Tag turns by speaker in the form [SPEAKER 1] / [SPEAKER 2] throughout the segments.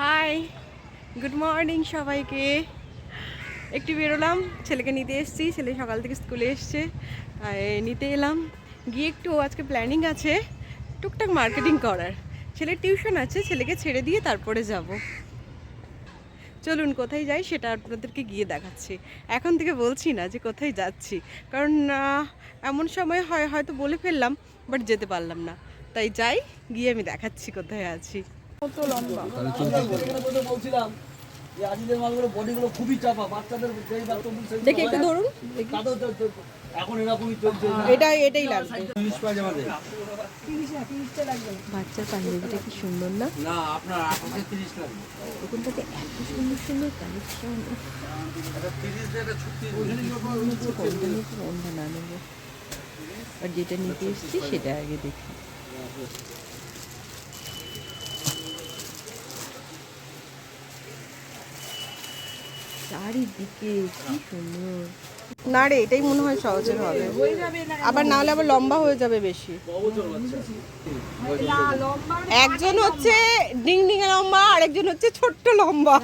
[SPEAKER 1] High, good morning সবাইকে। একটু বেরোলাম, ছেলেকে নিতে এসেছি। ছেলে সকাল থেকে স্কুলে এসছে, নিতে এলাম। গিয়ে একটু আজকে প্ল্যানিং আছে টুকটাক মার্কেটিং করার। ছেলের টিউশন আছে, ছেলেকে ছেড়ে দিয়ে তারপরে যাব। চলুন কোথায় যাই সেটা আপনাদেরকে গিয়ে দেখাচ্ছি। এখন থেকে বলছি না যে কোথায় যাচ্ছি, কারণ এমন সময় হয়তো বলে ফেললাম, বাট যেতে পারলাম না। তাই যাই, গিয়ে আমি দেখাচ্ছি কোথায় আছি। কত লম্বা
[SPEAKER 2] বলছিলাম যে আজিদের মালগুলো বডিগুলো খুবই চাপা, বাচ্চাদের যেই বাচ্চা
[SPEAKER 1] দেখি একটু ধরুন।
[SPEAKER 2] এখন এরকমই চলছে।
[SPEAKER 1] এটাই লাগবে।
[SPEAKER 2] 30 পাঁচ আমাদের।
[SPEAKER 1] বাচ্চার পাঞ্জাবিটা কি সুন্দর না?
[SPEAKER 2] না আপনার 30 লাগবে।
[SPEAKER 1] ওখানটাতে এত সুন্দর সুন্দর কালেকশন।
[SPEAKER 2] এটা 30 দিয়ে এটা 36
[SPEAKER 1] কোনটা না নেবো, আর যেটা নিতে এসেছি সেটা আগে দেখি। চারিদিকে কি সুন্দর। না রে, এটাই মনে হয় সহজের হবে, আবার না হলে আবার লম্বা হয়ে যাবে বেশি। একজন হচ্ছে ডিং ডিং লম্বা, আর একজন হচ্ছে ছোট্ট লম্বা।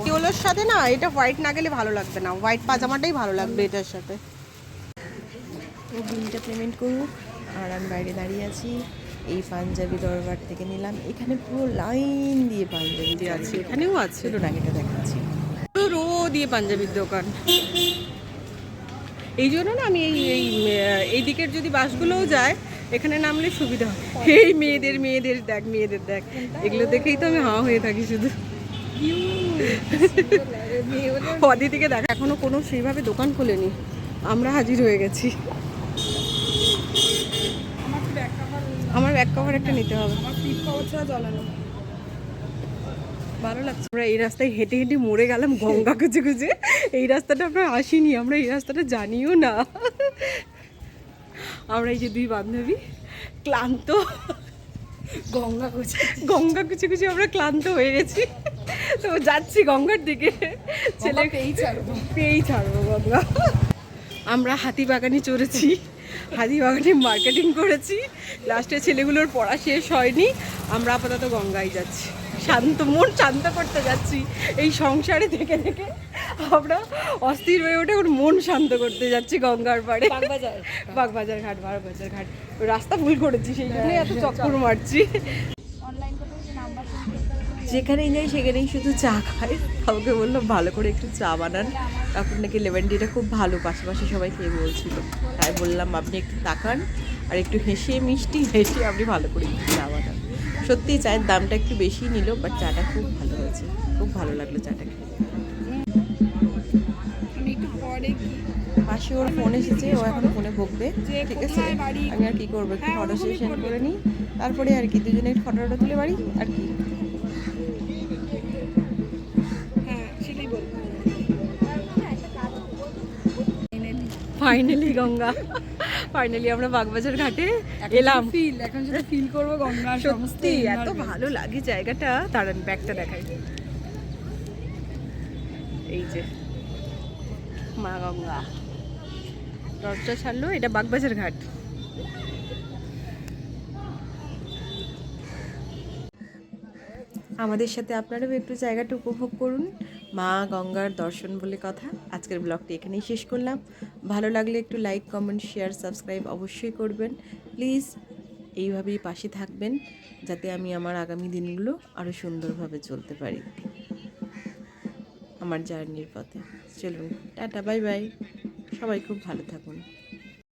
[SPEAKER 1] ইয়েলোর সাথে না এটা হোয়াইট না গেলে ভালো লাগবে না, হোয়াইট পাজামাটাই ভালো লাগবে এটার সাথে। ও বিলটা পেমেন্ট করুক, আর আমি বাইরে দাঁড়িয়ে আছি। এই পাঞ্জাবি দরবার থেকে নিলাম। এখানে পুরো লাইন দিয়ে পাঞ্জাবি আছে, এখানেও আছে। চলুন আগেটা দেখাচ্ছি। পুরো রো দিয়ে পাঞ্জাবির দোকান। এই জন্য না আমি এই দিকের যদি বাসগুলোও যায়, এখানে নামলে সুবিধা হয়। এই মেয়েদের দেখ, এগুলো দেখেই তো আমি হাওয়া হয়ে থাকি শুধু। অদিতিকে দেখ, এখনো কোনো সেইভাবে দোকান খোলেনি, আমরা হাজির হয়ে গেছি। আমার ব্যাক কভার একটা নিতে হবে, ভালো লাগছে। আমরা এই রাস্তায় হেঁটে হেঁটে মরে গেলাম গঙ্গা খুঁজে খুঁজে। এই রাস্তাটা আমরা আসিনি, আমরা এই রাস্তাটা জানিও না। আমরা এই যে দুই বান্ধবী ক্লান্ত, গঙ্গা খুঁজে খুঁজে আমরা ক্লান্ত হয়ে গেছি। তো যাচ্ছি গঙ্গার দিকে, ছেলে পেয়েই ছাড়বো গঙ্গা। আমরা হাতিবাগানে চড়েছি, হাতিবাগানে মার্কেটিং করেছি, লাস্টে ছেলেগুলোর পড়া শেষ হয়নি। আমরা আপাতত গঙ্গায় যাচ্ছি, মন শান্ত করতে যাচ্ছি। এই সংসারে থেকে থেকে আমরা অস্থির হয়ে ওঠে, ওর মন শান্ত করতে যাচ্ছি গঙ্গার পাড়ে। বাগবাজার ঘাট রাস্তা ভুল করেছি, সেই জন্যই এত চক্কর মারছি। যেখানেই যাই সেখানেই শুধু চা খাই। কাউকে বললাম ভালো করে একটু চা বানান, তারপর নাকি লেমন টিটা খুব ভালো, পাশাপাশি সবাই খেয়ে বলছিল। তাই বললাম আপনি একটু তাকান, আর একটু মিষ্টি হেসে আপনি ভালো করে একটু চা বানান। সত্যি চায়ের দামটা একটু বেশি নিল, বাট চাটা খুব ভালো হয়েছে, খুব ভালো লাগলো চাটা খেয়ে। পাশে ওর ফোন এসেছে, ও এখন ফোনে বকবে, ঠিক আছে। আমি আর কি করবো, একটু ফটো সেশন করে নিই, তারপরে আর কি দুজনে একটু ফটোটা তুলে বাড়ি আর কি। ফাইনালি গঙ্গা, ফাইনালি আমরা বাগবাজার ঘাটে এলাম। এখন যেটা ফিল করবো গঙ্গা, সত্যি এত ভালো লাগে জায়গাটা। দাঁড়ান ব্যাগটা দেখাই, এই যে মা গঙ্গা দরজা ছাড়লো, এটা বাগবাজার ঘাট। আমাদের সাথে আপনারাও একটু জায়গাটা উপভোগ করুন। মা গঙ্গার দর্শন বলে কথা। আজকের ব্লগটি এখানেই শেষ করলাম। ভালো লাগলে একটু লাইক, কমেন্ট, শেয়ার, সাবস্ক্রাইব অবশ্যই করবেন প্লিজ। এইভাবেই পাশে থাকবেন, যাতে আমি আমার আগামী দিনগুলো আরও সুন্দরভাবে চলতে পারি আমার জার্নির পথে। চলুন টাটা, বাই বাই, সবাই খুব ভালো থাকুন।